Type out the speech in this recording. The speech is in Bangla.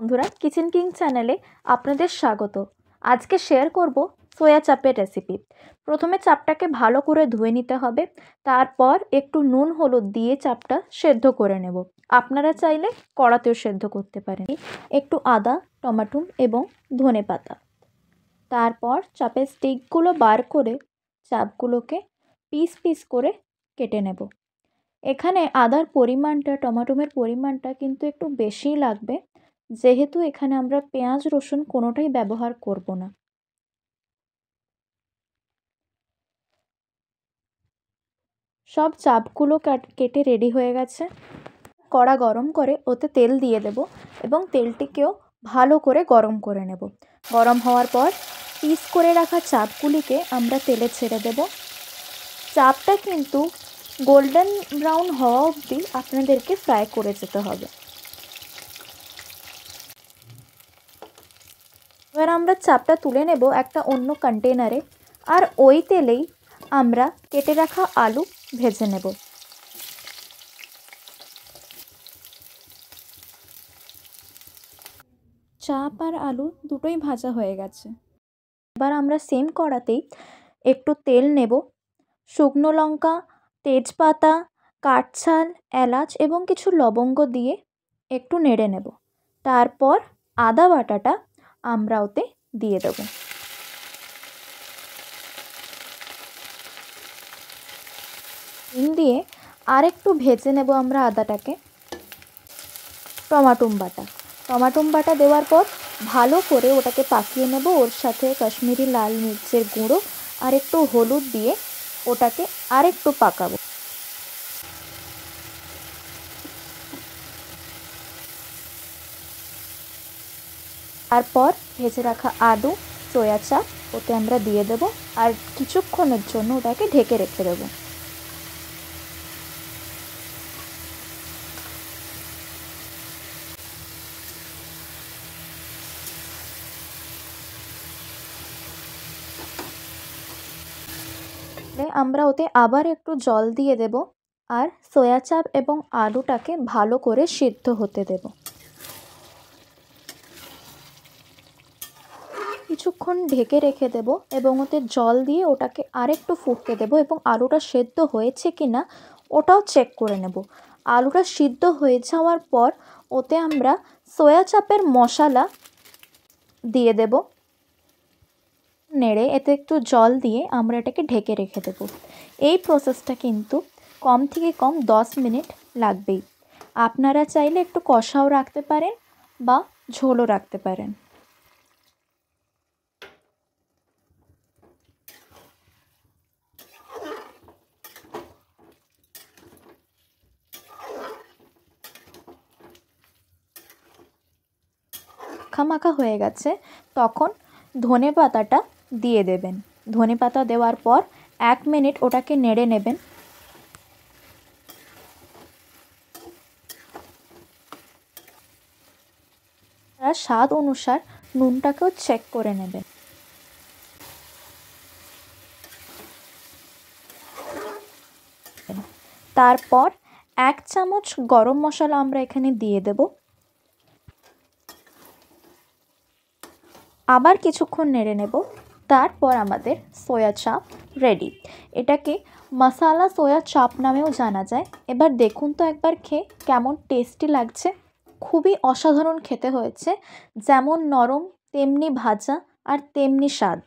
বন্ধুরা, কিচেন কিং চ্যানেলে আপনাদের স্বাগত। আজকে শেয়ার করব সোয়া চাপের রেসিপি। প্রথমে চাপটাকে ভালো করে ধুয়ে নিতে হবে, তারপর একটু নুন হলুদ দিয়ে চাপটা সেদ্ধ করে নেব। আপনারা চাইলে কড়াতেও সেদ্ধ করতে পারেন। একটু আদা, টমেটো এবং ধনেপাতা। তারপর চাপের স্টিকগুলো বার করে চাপগুলোকে পিস পিস করে কেটে নেব। এখানে আদার পরিমাণটা, টমেটোর পরিমাণটা কিন্তু একটু বেশিই লাগবে, যেহেতু এখানে আমরা পেঁয়াজ রসুন কোনোটাই ব্যবহার করব না। সব চাপগুলো কেটে রেডি হয়ে গেছে। কড়া গরম করে ওতে তেল দিয়ে দেব এবং তেলটিকেও ভালো করে গরম করে নেব। গরম হওয়ার পর পিস করে রাখা চাপগুলিকে আমরা তেলে ছেড়ে দেব। চাপটা কিন্তু গোল্ডেন ব্রাউন হওয়া অবধি আপনাদেরকে ফ্রাই করে যেতে হবে। এবার আমরা চাপটা তুলে নেব একটা অন্য কন্টেনারে, আর ওই তেলেই আমরা কেটে রাখা আলু ভেজে নেব। চাপ আর আলু দুটোই ভাজা হয়ে গেছে। এবার আমরা সেম কড়াতেই একটু তেল নেব, শুকনো লঙ্কা, তেজপাতা, কাঠঝাল, এলাচ এবং কিছু লবঙ্গ দিয়ে একটু নেড়ে নেব। তারপর আদা বাটাটা আমরা ওতে দিয়ে দেব। দিয়ে আর একটু ভেজে নেব আমরা আদাটাকে। টমাটো বাটা দেওয়ার পর ভালো করে ওটাকে পাকিয়ে নেব। ওর সাথে কাশ্মীরি লাল মির্চের গুঁড়ো আর একটু হলুদ দিয়ে ওটাকে আর একটু পাকাবো। তারপর ভেজে রাখা আলু, সয়া চাপ ওতে আমরা দিয়ে দেব আর কিছুক্ষণের জন্য ওটাকে ঢেকে রেখে দেবো। আমরা ওতে আবার একটু জল দিয়ে দেব আর সয়া চাপ এবং আলুটাকে ভালো করে সিদ্ধ হতে দেব। কিছুক্ষণ ঢেকে রেখে দেব এবং ওতে জল দিয়ে ওটাকে আরেকটু ফুটতে দেব এবং আলুটা সেদ্ধ হয়েছে কি না ওটাও চেক করে নেব। আলুটা সিদ্ধ হয়ে যাওয়ার পর ওতে আমরা সয়া চাপের মশলা দিয়ে দেব। নেড়ে এতে একটু জল দিয়ে আমরা এটাকে ঢেকে রেখে দেব। এই প্রসেসটা কিন্তু কম থেকে কম 10 মিনিট লাগবেই। আপনারা চাইলে একটু কষাও রাখতে পারেন বা ঝোলও রাখতে পারেন। মাখা হয়ে গেছে, তখন ধনেপাতাটা দিয়ে দেবেন। ধনেপাতা দেওয়ার পর 1 মিনিট ওটাকে নেড়ে নেবেন। আর স্বাদ অনুসার নুনটাকেও চেক করে নেবেন। তারপর 1 চামচ গরম মশলা আমরা এখানে দিয়ে দেব। আবার কিছুক্ষণ নেড়ে নেব। তারপর আমাদের সয়া চাপ রেডি। এটাকে মশালা সয়া চাপ নামেও জানা যায়। এবার দেখুন তো একবার খেয়ে কেমন টেস্টি লাগছে। খুবই অসাধারণ খেতে হয়েছে, যেমন নরম তেমনি ভাজা আর তেমনি স্বাদ।